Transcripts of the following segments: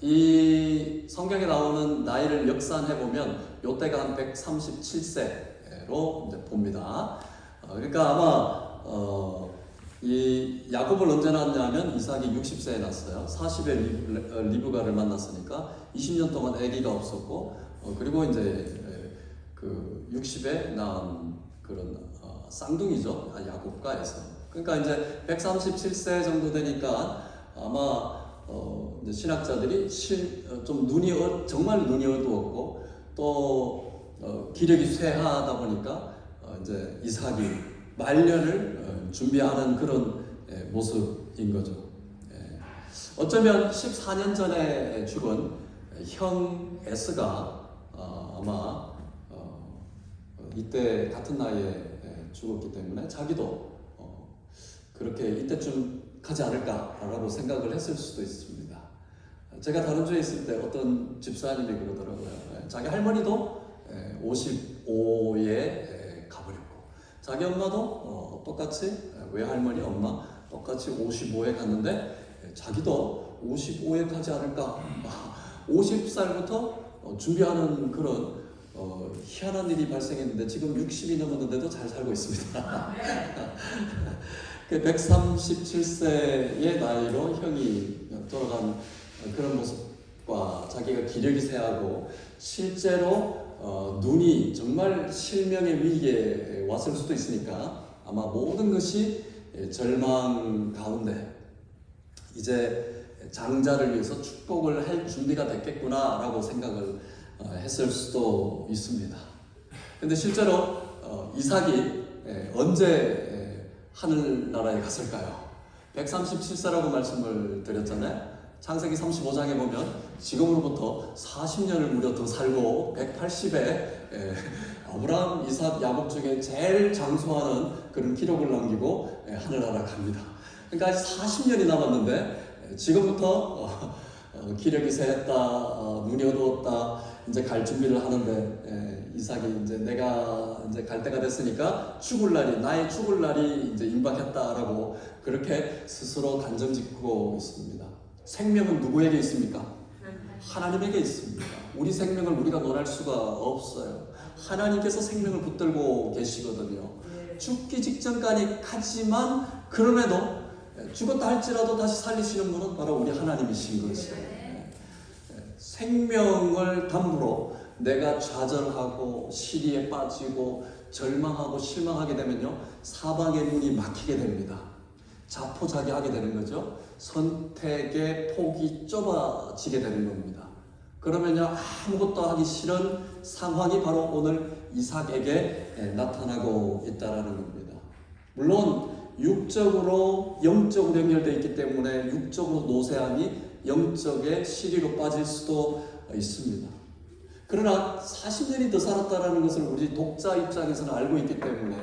이 성경에 나오는 나이를 역산해 보면 요때가 한 137세로 이제 봅니다. 그러니까 아마 이 야곱을 언제 낳았냐면 이삭이 60세에 낳았어요. 40에 리브가를 만났으니까 20년 동안 아기가 없었고, 그리고 이제 그 60에 낳은 그런 쌍둥이죠. 야곱과 에서. 그러니까 이제 137세 정도 되니까 아마 이제 신학자들이 좀 정말 눈이 어두웠고 또 기력이 쇠하다 보니까 이제 이삭이 말년을 준비하는 그런 모습인 거죠. 어쩌면 14년 전에 죽은 형 에스가 아마 이때 같은 나이에 죽었기 때문에 자기도 그렇게 이때쯤 가지 않을까라고 생각을 했을 수도 있습니다. 제가 다른 주에 있을 때 어떤 집사님이 그러더라고요. 자기 할머니도 55에 가버렸고, 자기 엄마도 똑같이 외할머니 엄마 똑같이 55에 갔는데 자기도 55에 가지 않을까. 50살부터 준비하는 그런 희한한 일이 발생했는데 지금 60이 넘었는데도 잘 살고 있습니다. 137세의 나이로 형이 돌아간 그런 모습과 자기가 기력이 쇠하고 실제로 눈이 정말 실명의 위기에 왔을 수도 있으니까 아마 모든 것이 절망 가운데 이제 장자를 위해서 축복을 할 준비가 됐겠구나 라고 생각을 했을 수도 있습니다. 근데 실제로 이삭이 언제 하늘나라에 갔을까요? 137세라고 말씀을 드렸잖아요. 창세기 35장에 보면 지금으로부터 40년을 무려 더 살고 180에 아브라함, 이삭, 야곱 중에 제일 장수하는 그런 기록을 남기고 하늘나라 갑니다. 그러니까 아직 40년이 남았는데 지금부터 기력이 쇠했다, 눈이 어두웠다, 이제 갈 준비를 하는데 이삭이 이제 내가 이제 갈 때가 됐으니까 나의 죽을 날이 이제 임박했다라고 그렇게 스스로 단정짓고 있습니다. 생명은 누구에게 있습니까? 하나님에게 있습니다. 우리 생명을 우리가 논할 수가 없어요. 하나님께서 생명을 붙들고 계시거든요. 죽기 직전까지 가지만 그럼에도 죽었다 할지라도 다시 살리시는 분은 바로 우리 하나님이신 것이에요. 생명을 담보로 내가 좌절하고 시리에 빠지고 절망하고 실망하게 되면요, 사방의 문이 막히게 됩니다. 자포자기하게 되는 거죠. 선택의 폭이 좁아지게 되는 겁니다. 그러면요, 아무것도 하기 싫은 상황이 바로 오늘 이삭에게 나타나고 있다라는 겁니다. 물론 육적으로 영적으로 연결되어 있기 때문에 육적으로 노쇠함이 영적의 시리로 빠질 수도 있습니다. 그러나 40년이 더 살았다는 것을 우리 독자 입장에서는 알고 있기 때문에,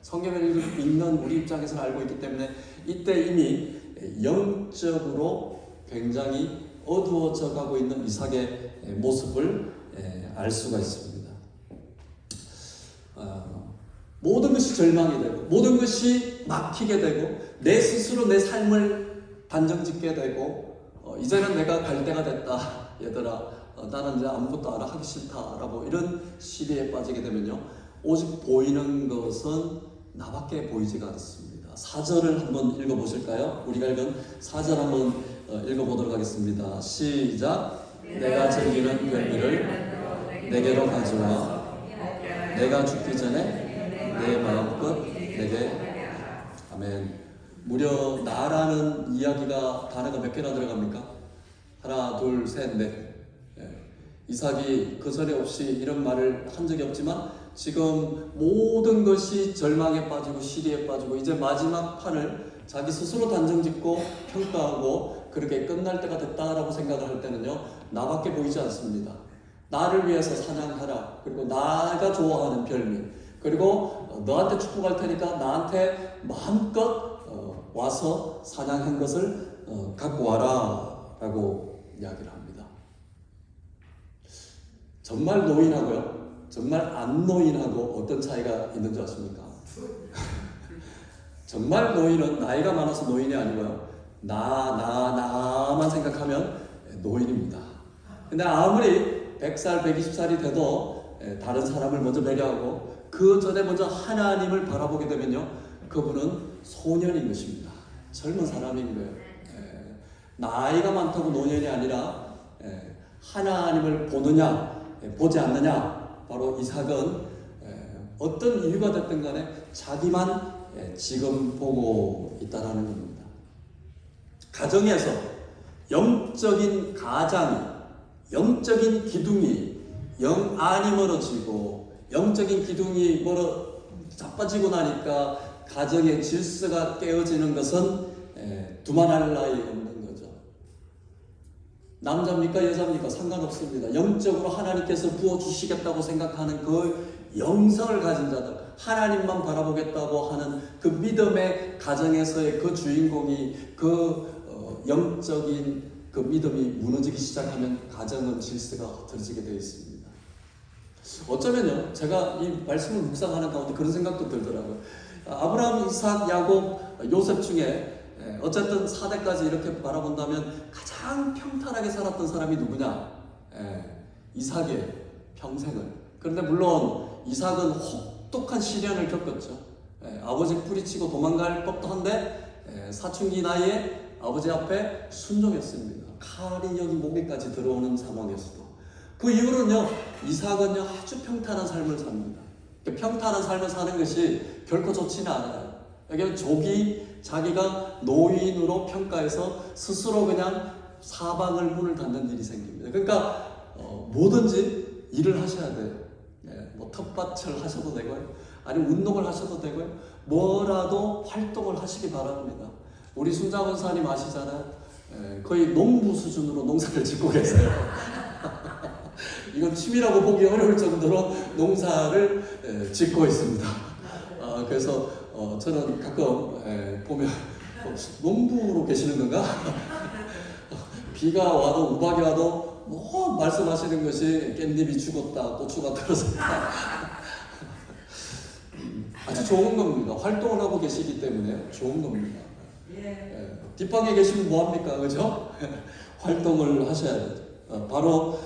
성경을 읽는 우리 입장에서는 알고 있기 때문에 이때 이미 영적으로 굉장히 어두워져 가고 있는 이삭의 모습을 알 수가 있습니다. 모든 것이 절망이 되고 모든 것이 막히게 되고 내 스스로 내 삶을 단정짓게 되고 이제는 내가 갈 때가 됐다, 얘들아 나는 이제 아무것도 하기 싫다라고 이런 시대에 빠지게 되면요, 오직 보이는 것은 나밖에 보이지가 않습니다. 4절을 한번 읽어보실까요? 우리가 읽은 4절 한번 읽어보도록 하겠습니다. 시작. 내가 즐기는 별미를 내게로 가져와 내가 죽기 전에 내 마음껏 내게. 아멘. 무려 나라는 이야기가 단어가 몇 개나 들어갑니까? 하나, 둘, 셋, 넷. 이삭이 그 전에 없이 이런 말을 한 적이 없지만 지금 모든 것이 절망에 빠지고 시리에 빠지고 이제 마지막 판을 자기 스스로 단정짓고 평가하고 그렇게 끝날 때가 됐다라고 생각을 할 때는요, 나밖에 보이지 않습니다. 나를 위해서 사냥하라, 그리고 나가 좋아하는 별미, 그리고 너한테 축복할 테니까 나한테 마음껏 와서 사냥한 것을 갖고 와라 라고 이야기를 합니다. 정말 노인하고요, 정말 안 노인하고 어떤 차이가 있는 줄 아십니까? 정말 노인은 나이가 많아서 노인이 아니고요, 나만 생각하면 노인입니다. 근데 아무리 100살, 120살이 돼도 다른 사람을 먼저 배려하고 그 전에 먼저 하나님을 바라보게 되면요, 그분은 소년인 것입니다. 젊은 사람인 거예요. 나이가 많다고 노년이 아니라 하나님을 보느냐 보지 않느냐, 바로 이삭은 어떤 이유가 됐든 간에 자기만 지금 보고 있다라는 겁니다. 가정에서 영적인 가장이, 영적인 기둥이 영 안이 멀어지고 영적인 기둥이 자빠지고 나니까 가정의 질서가 깨어지는 것은 두말할 나위 없는 거죠. 남자입니까 여자입니까 상관없습니다. 영적으로 하나님께서 부어주시겠다고 생각하는 그 영성을 가진 자들, 하나님만 바라보겠다고 하는 그 믿음의 가정에서의 그 주인공이 영적인 그 믿음이 무너지기 시작하면 가정은 질서가 흐트러지게 되어 있습니다. 어쩌면요, 제가 이 말씀을 묵상하는 가운데 그런 생각도 들더라고요. 아브라함, 이삭, 야곱, 요셉 중에 어쨌든 4대까지 이렇게 바라본다면 가장 평탄하게 살았던 사람이 누구냐? 이삭의 평생을. 그런데 물론 이삭은 혹독한 시련을 겪었죠. 아버지 뿌리치고 도망갈 법도 한데 사춘기 나이에 아버지 앞에 순종했습니다. 칼이 여기 목에까지 들어오는 상황에서도. 그 이후로는요, 이삭은요 아주 평탄한 삶을 삽니다. 평탄한 삶을 사는 것이 결코 좋지는 않아요. 여기 족이 자기가 노인으로 평가해서 스스로 그냥 사방을 문을 닫는 일이 생깁니다. 그러니까 뭐든지 일을 하셔야 돼요. 뭐 텃밭을 하셔도 되고요, 아니면 운동을 하셔도 되고요, 뭐라도 활동을 하시기 바랍니다. 우리 순자 권사님 아시잖아요. 거의 농부 수준으로 농사를 짓고 계세요. 이건 취미라고 보기 어려울 정도로 농사를 짓고 있습니다. 그래서 저는 가끔 보면 농부로 계시는 건가? 비가 와도 우박이 와도 뭐 말씀하시는 것이 깻잎이 죽었다, 고추가 떨어졌다. 아주 좋은 겁니다. 활동을 하고 계시기 때문에 좋은 겁니다. 뒷방에 계시면 뭐합니까? 그죠? 활동을 하셔야 되죠. 바로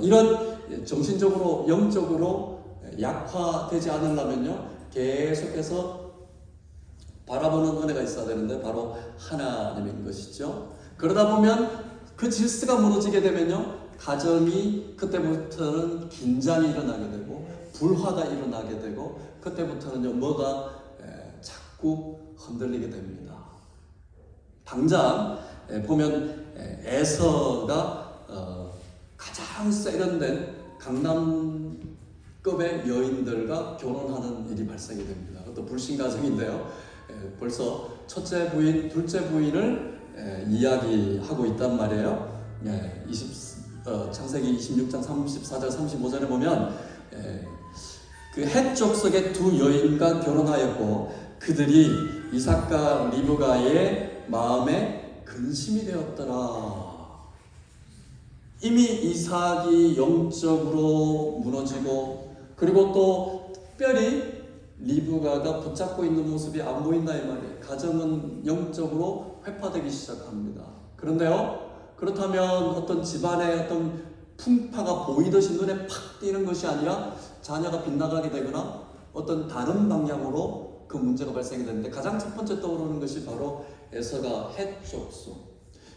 이런 정신적으로 영적으로 약화되지 않으려면요, 계속해서 바라보는 은혜가 있어야 되는데 바로 하나님인 것이죠. 그러다 보면 그 질서가 무너지게 되면요, 가정이 그때부터는 긴장이 일어나게 되고 불화가 일어나게 되고 그때부터는요, 뭐가 자꾸 흔들리게 됩니다. 당장 보면 에서가 가장 세련된 강남급의 여인들과 결혼하는 일이 발생이 됩니다. 그것도 불신가정인데요, 벌써 첫째 부인, 둘째 부인을 이야기하고 있단 말이에요. 창세기 26장 34절 35절에 보면 그 헷 족속의 두 여인과 결혼하였고 그들이 이삭과 리브가의 마음에 근심이 되었더라. 이미 이삭이 영적으로 무너지고, 그리고 또 특별히 리브가가 붙잡고 있는 모습이 안 보인다 이 말이에요. 가정은 영적으로 회파되기 시작합니다. 그런데요, 그렇다면 어떤 집안의 어떤 풍파가 보이듯이 눈에 팍 띄는 것이 아니라 자녀가 빗나가게 되거나 어떤 다른 방향으로 그 문제가 발생이 되는데, 가장 첫 번째 떠오르는 것이 바로 에서가 헷 족속.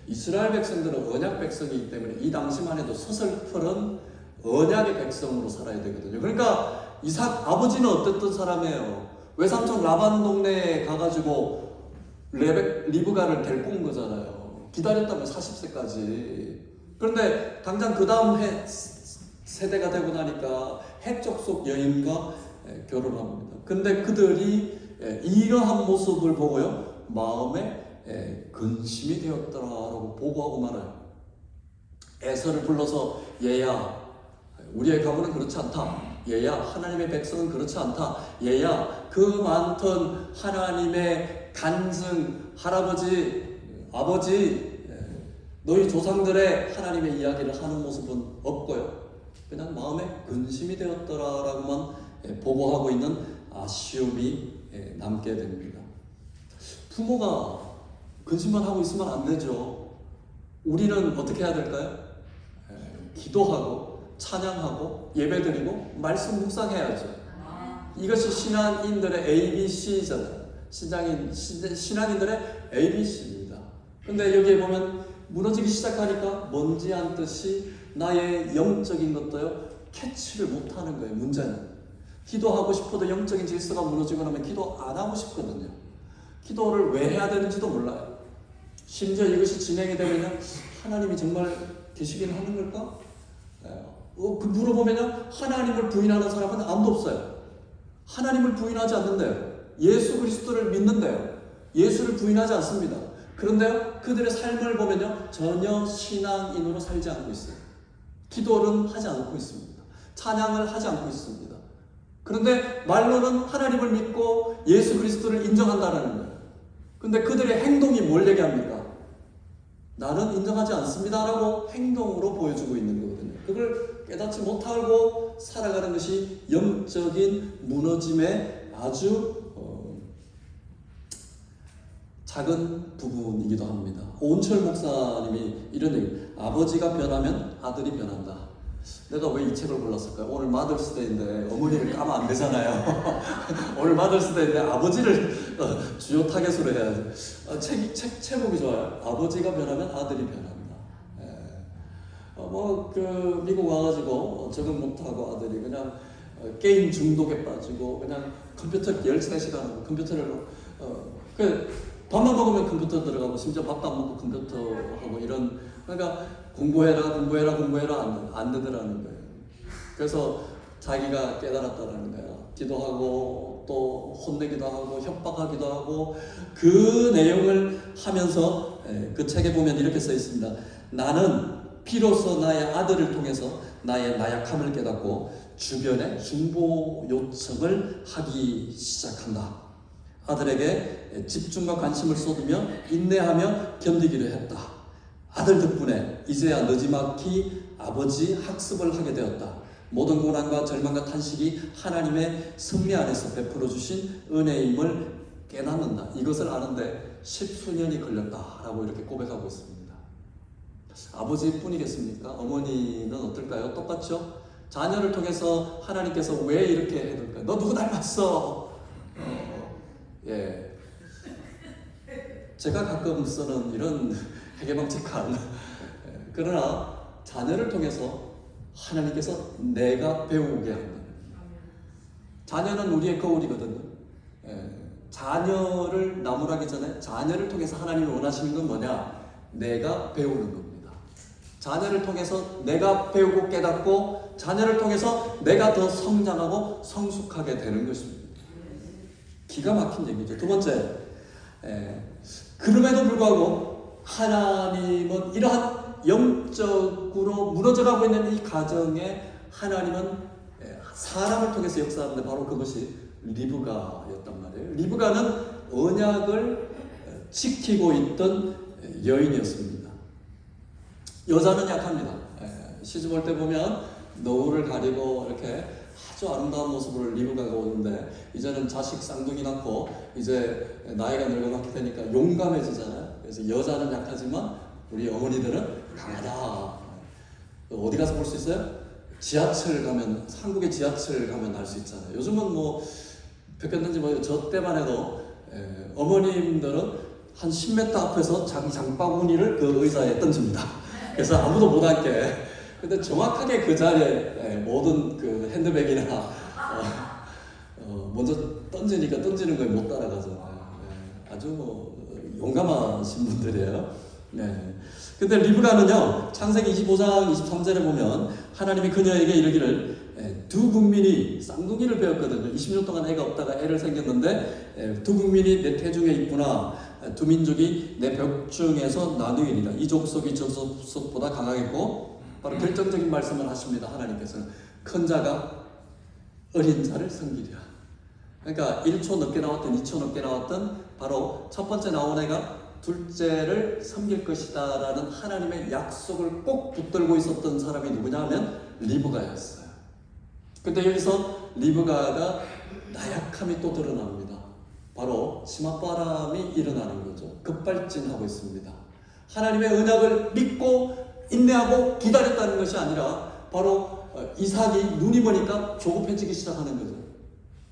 이스라엘 백성들은 언약 백성이기 때문에 이 당시만 해도 서슬프른 언약의 백성으로 살아야 되거든요. 그러니까 이삭 아버지는 어땠던 사람이에요? 외삼촌 라반 동네에 가가지고 리브가를 데리고 온 거잖아요. 기다렸다면 40세까지. 그런데 당장 그 다음 세대가 되고 나니까 헷 족속 여인과 결혼합니다. 근데 그들이 이러한 모습을 보고요, 마음에 근심이 되었더라라고 보고하고 말아요. 에서를 불러서 얘야, 우리의 가문은 그렇지 않다. 얘야, 하나님의 백성은 그렇지 않다. 얘야, 그 많던 하나님의 간증, 할아버지, 아버지, 너희 조상들의 하나님의 이야기를 하는 모습은 없고요, 그냥 마음에 근심이 되었더라라고만 보고하고 있는 아쉬움이 남게 됩니다. 부모가 근심만 하고 있으면 안 되죠. 우리는 어떻게 해야 될까요? 기도하고 찬양하고 예배드리고 말씀 묵상해야죠. 이것이 신앙인들의 ABC잖아요. 신앙인들의 ABC입니다. 근데 여기에 보면 무너지기 시작하니까 먼지 않듯이 나의 영적인 것도요 캐치를 못하는 거예요. 문제는 기도하고 싶어도 영적인 질서가 무너지고 나면 기도 안 하고 싶거든요. 기도를 왜 해야 되는지도 몰라요. 심지어 이것이 진행이 되면 하나님이 정말 계시긴 하는 걸까? 그 물어보면 하나님을 부인하는 사람은 아무도 없어요. 하나님을 부인하지 않는데요. 예수 그리스도를 믿는데요. 예수를 부인하지 않습니다. 그런데요, 그들의 삶을 보면요, 전혀 신앙인으로 살지 않고 있어요. 기도는 하지 않고 있습니다. 찬양을 하지 않고 있습니다. 그런데 말로는 하나님을 믿고 예수 그리스도를 인정한다는 거예요. 근데 그들의 행동이 뭘 얘기합니까? 나는 인정하지 않습니다라고 행동으로 보여주고 있는 거거든요. 그걸 깨닫지 못하고 살아가는 것이 영적인 무너짐의 아주 작은 부분이기도 합니다. 오은철 목사님이 이런 얘기, 아버지가 변하면 아들이 변한다. 내가 왜 이 책을 골랐을까요? 오늘 마더스데이인데 어머니를 까면 안 되잖아요. 오늘 마더스데이인데 아버지를 주요 타겟으로 해야지. 책 제목이 좋아요. 아버지가 변하면 아들이 변한다. 미국 와가지고 적응 못하고 아들이 그냥 게임 중독에 빠지고 그냥 컴퓨터 13시간 컴퓨터를 밥만 먹으면 컴퓨터 들어가고 심지어 밥도 안 먹고 컴퓨터 하고 이런, 그러니까 공부해라 안 되더라는 거예요. 그래서 자기가 깨달았다라는 거예요. 기도하고 또 혼내기도 하고 협박하기도 하고 그 내용을 하면서 그 책에 보면 이렇게 써 있습니다. 나는 비로소 나의 아들을 통해서 나의 나약함을 깨닫고 주변에 중보 요청을 하기 시작한다. 아들에게 집중과 관심을 쏟으며 인내하며 견디기로 했다. 아들 덕분에 이제야 느지막이 아버지 학습을 하게 되었다. 모든 고난과 절망과 탄식이 하나님의 섭리 안에서 베풀어 주신 은혜임을 깨닫는다. 이것을 아는데 10수년이 걸렸다라고 이렇게 고백하고 있습니다. 아버지뿐이겠습니까? 어머니는 어떨까요? 똑같죠? 자녀를 통해서 하나님께서 왜 이렇게 해둘까요? 너 누구 닮았어? 제가 가끔 쓰는 이런 해괴망측한 그러나 자녀를 통해서 하나님께서 내가 배우게 한다. 자녀는 우리의 거울이거든요. 자녀를 나무라기 전에 자녀를 통해서 하나님이 원하시는 건 뭐냐? 내가 배우는 겁니다. 자녀를 통해서 내가 배우고 깨닫고 자녀를 통해서 내가 더 성장하고 성숙하게 되는 것입니다. 기가 막힌 얘기죠. 두 번째, 그럼에도 불구하고 하나님은 이러한 영적으로 무너져가고 있는 이 가정에 하나님은 사람을 통해서 역사하는데 바로 그것이 리브가였단 말이에요. 리브가는 언약을 지키고 있던 여인이었습니다. 여자는 약합니다. 시집 올 때 보면 노후를 가리고 이렇게 아주 아름다운 모습으로 리브가가 오는데 이제는 자식 쌍둥이 낳고 이제 나이가 늙어가게 되니까 용감해지잖아요. 그래서 여자는 약하지만 우리 어머니들은 강하다. 어디 가서 볼 수 있어요? 지하철 가면, 한국의 지하철 가면 알 수 있잖아요. 요즘은 뭐 바뀌었는지 저 때만 해도 어머님들은 한 10m 앞에서 자기 장바구니를 그 의자에 던집니다. 그래서 아무도 못 앉게. 근데 정확하게 그 자리에 모든 그 핸드백이나 먼저 던지니까 던지는 거에 못 따라가죠. 아주 용감하신 분들이에요. 근데 리브가는요, 창세기 25장 23절에 보면 하나님이 그녀에게 이르기를 두 국민이 쌍둥이를 배웠거든요. 20년 동안 애가 없다가 애를 생겼는데 두 국민이 내 태중에 있구나. 두 민족이 내 벽중에서 나누이리라. 이 족속이 저 족속보다 강하겠고, 바로 결정적인 말씀을 하십니다. 하나님께서는 큰 자가 어린 자를 섬기리라. 그러니까 1초 넘게 나왔든 2초 넘게 나왔든 바로 첫 번째 나온 애가 둘째를 섬길 것이다 라는 하나님의 약속을 꼭 붙들고 있었던 사람이 누구냐 하면 리브가였어요. 근데 여기서 리브가가 나약함이 또 드러납니다. 바로 치맛바람이 일어나는 거죠. 급발진하고 있습니다. 하나님의 언약을 믿고 인내하고 기다렸다는 것이 아니라 바로 이삭이 눈이 보니까 조급해지기 시작하는 거죠.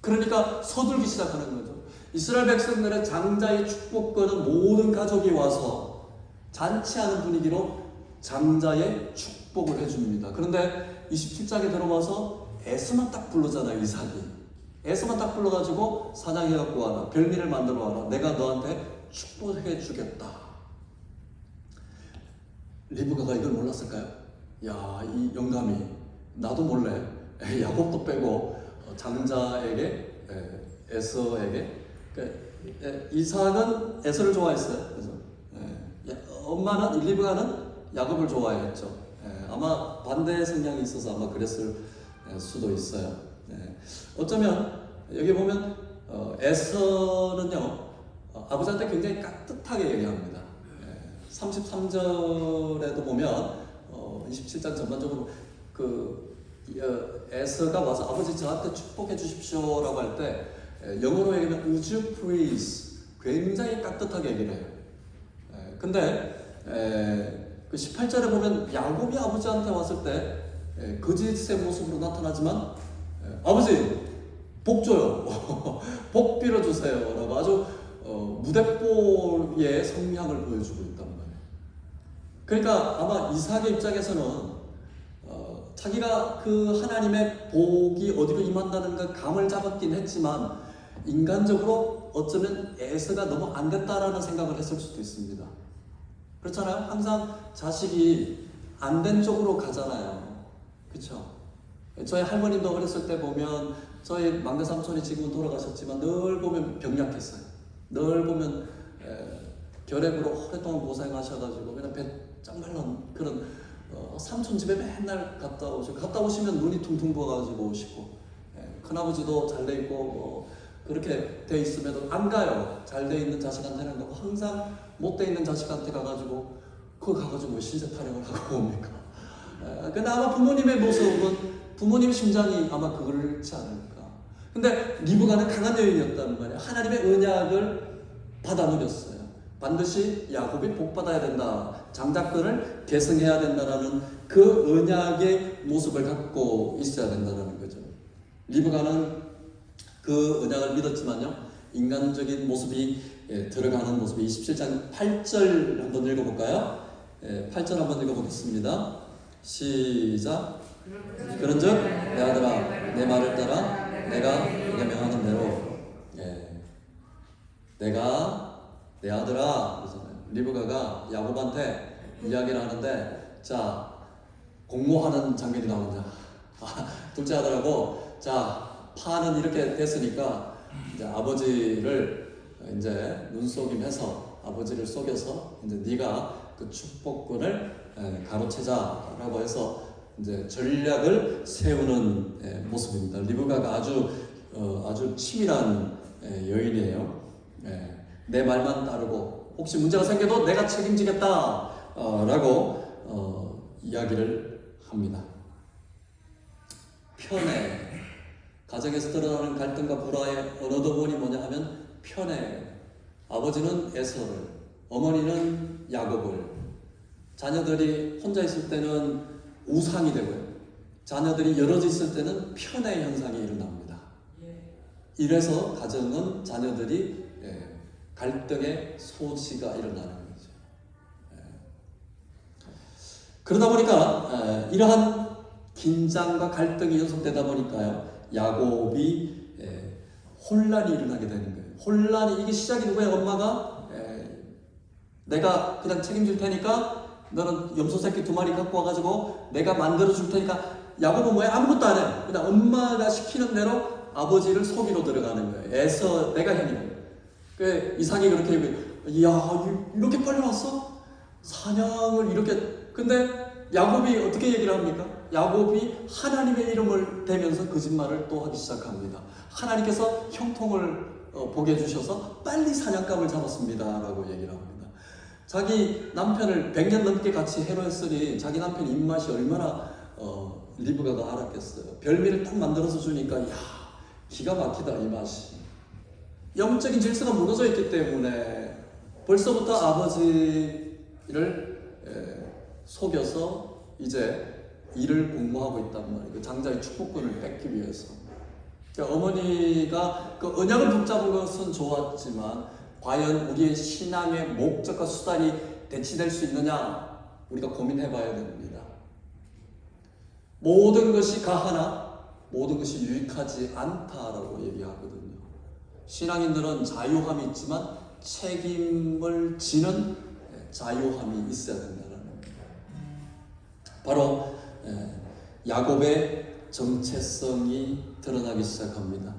그러니까 서둘기 시작하는 거죠. 이스라엘 백성들의 장자의 축복권은 모든 가족이 와서 잔치하는 분위기로 장자의 축복을 해줍니다. 그런데 27장에 들어와서 에서만 딱 부르잖아요. 이삭이 에서만 딱 불러가지고 사냥해갖고 와라, 별미를 만들어 와라, 내가 너한테 축복해 주겠다. 리브가가 이걸 몰랐을까요? 야, 이 영감이 나도 몰래 야곱도 빼고 장자에게, 에서에게, 이삭은 에서를 좋아했어요. 그래서 엄마는 리브가는 야곱을 좋아했죠. 아마 반대 성향이 있어서 아마 그랬을 수도 있어요. 어쩌면 여기 보면 에서는요 아버지한테 굉장히 깍듯하게 얘기합니다. 33절에도 보면 27장 전반적으로 에서가 와서 아버지 저한테 축복해 주십시오라고 할 때 영어로 얘기하면 Would you please 굉장히 깍듯하게 얘기를 해요. 근데 그 18절에 보면 야곱이 아버지한테 왔을 때 거짓의 모습으로 나타나지만 아버지 복 줘요. 복 빌어주세요 라고 아주 무대뽀의 성향을 보여주고 있단 말이에요. 그러니까 아마 이삭의 입장에서는 자기가 그 하나님의 복이 어디로 임한다는 걸 감을 잡았긴 했지만 인간적으로 어쩌면 에서가 너무 안 됐다라는 생각을 했을 수도 있습니다. 그렇잖아요. 항상 자식이 안 된 쪽으로 가잖아요. 그렇죠? 저희 할머님도 어렸을 때 보면 저희 막내 삼촌이 지금은 돌아가셨지만 늘 보면 병약했어요. 늘 보면 결핵으로 오랫동안 고생하셔가지고 그냥 배짱 말른 그런 삼촌 집에 맨날 갔다 오시면 눈이 퉁퉁 부어가지고 오시고, 큰아버지도 잘 돼 있고 뭐 그렇게 돼 있음에도 안 가요. 잘 돼 있는 자식한테는 가고 항상 못 돼 있는 자식한테 가가지고 그거 가가지고 신세 타령을 하고 옵니까? 근데 아마 부모님의 모습은 부모님 심장이 아마 그렇지 않을까. 근데 리브가는 강한 여인이었단 말이에요. 하나님의 언약을 받아 누렸어요. 반드시 야곱이 복 받아야 된다. 장자권을 계승해야 된다라는 그 언약의 모습을 갖고 있어야 된다는 거죠. 리브가는 그 언약을 믿었지만요, 인간적인 모습이 들어가는 모습이 27장 8절 한번 읽어볼까요? 8절 한번 읽어보겠습니다. 시작. 그런즉 내 아들아 내 말을 따라 내가 네게 명하는 대로 내가 내 아들아 그러잖아요. 리브가가 야곱한테 이야기를 하는데 자 공모하는 장면이 나옵니다. 둘째 아들하고 자 파는 이렇게 됐으니까 이제 아버지를 이제 눈속임해서 아버지를 속여서 이제 네가 그 축복권을 가로채자라고 해서 이제 전략을 세우는 모습입니다. 리브가가 아주 치밀한 여인이에요. 내 말만 따르고 혹시 문제가 생겨도 내가 책임지겠다라고 이야기를 합니다. 편해. 가정에서 드러나는 갈등과 불화의 언어도원이 뭐냐 하면 편해. 아버지는 에서를, 어머니는 야곱을, 자녀들이 혼자 있을 때는 우상이 되고요. 자녀들이 여럿 있을 때는 편의 현상이 일어납니다. 이래서 가정은 자녀들이 갈등의 소지가 일어나는 거죠. 그러다 보니까 이러한 긴장과 갈등이 연속되다 보니까요, 야곱이 혼란이 일어나게 되는 거예요. 혼란이 이게 시작이 누구예요? 엄마가 내가 그냥 책임질 테니까 너는 염소 새끼 2마리 갖고 와가지고 내가 만들어 줄 테니까. 야곱은 뭐야? 아무것도 안 해요. 그냥 엄마가 시키는 대로 아버지를 속이러 들어가는 거예요. 에서 내가 형이에요. 그 이삭이 그렇게 얘기해요. 야 이렇게 빨리 왔어? 사냥을 이렇게. 근데 야곱이 어떻게 얘기를 합니까? 야곱이 하나님의 이름을 대면서 거짓말을 또 하기 시작합니다. 하나님께서 형통을 보게 해주셔서 빨리 사냥감을 잡았습니다 라고 얘기를 합니다. 자기 남편을 100년 넘게 같이 해로했으니 자기 남편 입맛이 얼마나 리브가가 알았겠어요. 별미를 딱 만들어서 주니까 야 기가 막히다 이 맛이. 영적인 질서가 무너져 있기 때문에 벌써부터 아버지 속여서 이제 일을 공모하고 있단 말이에요. 그 장자의 축복권을 뺏기 위해서. 그러니까 어머니가 그 언약을 붙잡은 것은 좋았지만 과연 우리의 신앙의 목적과 수단이 대치될 수 있느냐 우리가 고민해봐야 됩니다. 모든 것이 가하나 모든 것이 유익하지 않다라고 얘기하거든요. 신앙인들은 자유함이 있지만 책임을 지는 자유함이 있어야 된다는 겁니다. 바로 야곱의 정체성이 드러나기 시작합니다.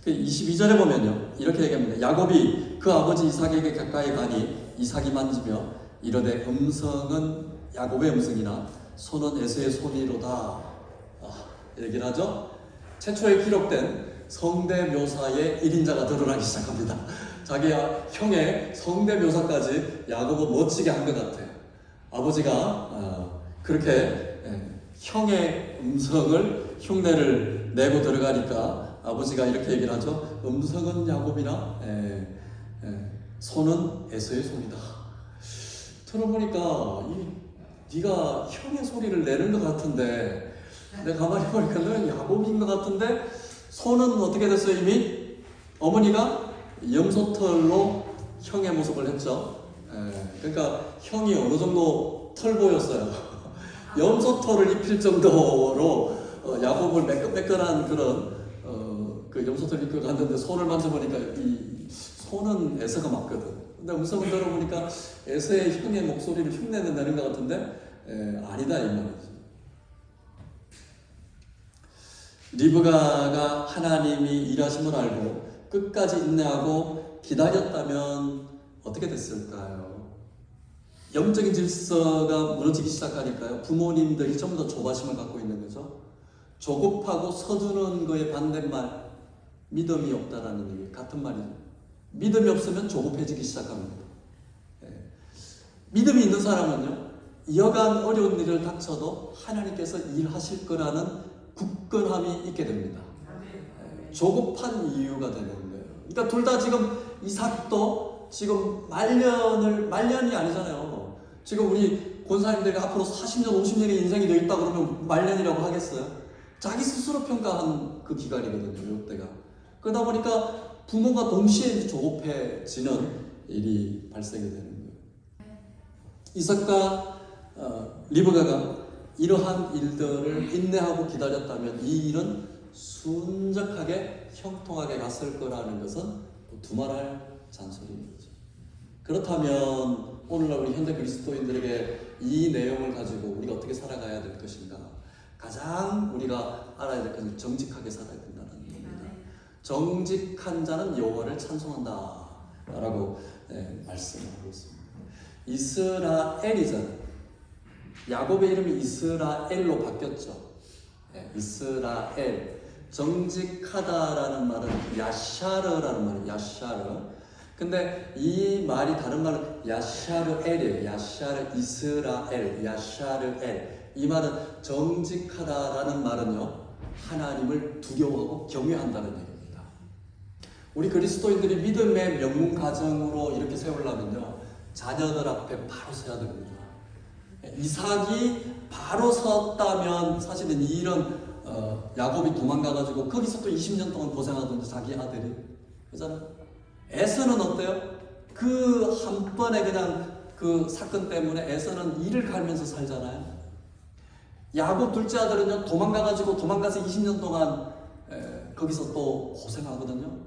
그 22절에 보면요 이렇게 얘기합니다. 야곱이 그 아버지 이삭에게 가까이 가니 이삭이 만지며 이르되 음성은 야곱의 음성이나 손은 에서의 손이로다. 얘기를 하죠. 최초에 기록된 성대묘사의 1인자가 드러나기 시작합니다. 자기 형의 성대묘사까지 야곱은 멋지게 한 것 같아요. 아버지가 그렇게 형의 음성을 흉내를 내고 들어가니까 아버지가 이렇게 얘기를 하죠. 음성은 야곱이나 손은 에서의 손이다. 들어보니까 네가 형의 소리를 내는 것 같은데 내가 가만히 보니까 너는 야곱인 것 같은데 손은 어떻게 됐어요? 이미 어머니가 염소털로 형의 모습을 했죠. 그러니까 형이 어느 정도 털 보였어요. 염소털을 입힐 정도로 야곱을 매끈매끈한 그런 그 염소털 입고 갔는데 손을 만져보니까 이 손은 에서가 맞거든. 근데 음성을 들어보니까 에서의 형의 목소리를 흉내는 내는 것 같은데 아니다 이 말이죠. 리브가가 하나님이 일하심을 알고 끝까지 인내하고 기다렸다면 어떻게 됐을까요? 영적인 질서가 무너지기 시작하니까요. 부모님들이 전부 다 조바심을 갖고 있는 거죠. 조급하고 서두르는 거에 반대말 믿음이 없다라는 얘기 같은 말이죠. 믿음이 없으면 조급해지기 시작합니다. 믿음이 있는 사람은요. 여간 어려운 일을 닥쳐도 하나님께서 일하실 거라는 굳건함이 있게 됩니다. 조급한 이유가 되는 거예요. 그러니까 둘 다 지금 이삭도 지금 말년이 아니잖아요. 지금 우리 권사님들이 앞으로 40년, 50년의 인생이 더 있다 그러면 말년이라고 하겠어요? 자기 스스로 평가한 그 기간이거든요. 이때가. 그러다 보니까 부모가 동시에 조급해지는 일이 발생이 되는 거예요. 이삭과 리브가가 이러한 일들을 인내하고 기다렸다면 이 일은 순적하게 형통하게 갔을 거라는 것은 두말할 잔소리인 거죠. 그렇다면 오늘날 우리 현대 그리스도인들에게 이 내용을 가지고 우리가 어떻게 살아가야 될 것인가? 가장 우리가 알아야 될 것은 정직하게 살아야 된다는 겁니다. 정직한 자는 여호와를 찬송한다 라고 말씀하고 있습니다. 이스라엘이잖아요. 야곱의 이름이 이스라엘로 바뀌었죠. 이스라엘. 정직하다라는 말은 야샤르라는 말이에요. 야샤르. 근데 이 말이 다른 말은 야샤르엘이에요. 야샤르 이스라엘. 야샤르엘. 이 말은 정직하다라는 말은요. 하나님을 두려워하고 경외한다는 얘기입니다. 우리 그리스도인들이 믿음의 명문 가정으로 이렇게 세우려면요. 자녀들 앞에 바로 서야 됩니다. 이삭이 바로 섰다면 사실은 이 일은 야곱이 도망가가지고 거기서 또 20년 동안 고생하던데 자기 아들이 그잖아요. 에서는 어때요? 그 한 번에 그냥 그 사건 때문에 에서는 이를 갈면서 살잖아요. 야곱 둘째 아들은요 도망가서 20년 동안 거기서 또 고생하거든요.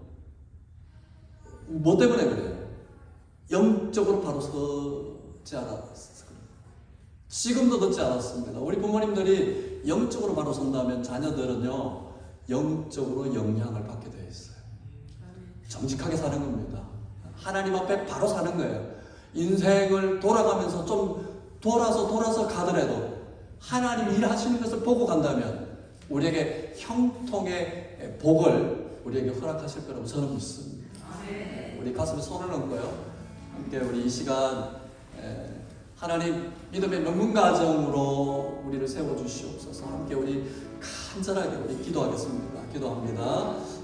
뭐 때문에 그래요? 영적으로 바로 서지 않았어요. 지금도 듣지 않았습니다. 우리 부모님들이 영적으로 바로 선다면 자녀들은요 영적으로 영향을 받게 되어 있어요. 정직하게 사는 겁니다. 하나님 앞에 바로 사는 거예요. 인생을 돌아가면서 좀 돌아서 가더라도 하나님 일하시는 것을 보고 간다면 우리에게 형통의 복을 우리에게 허락하실 거라고 저는 믿습니다. 우리 가슴에 손을 얹고요. 함께 우리 이 시간 하나님 믿음의 명문가정으로 우리를 세워주시옵소서. 함께 우리 간절하게 우리 기도하겠습니다. 기도합니다.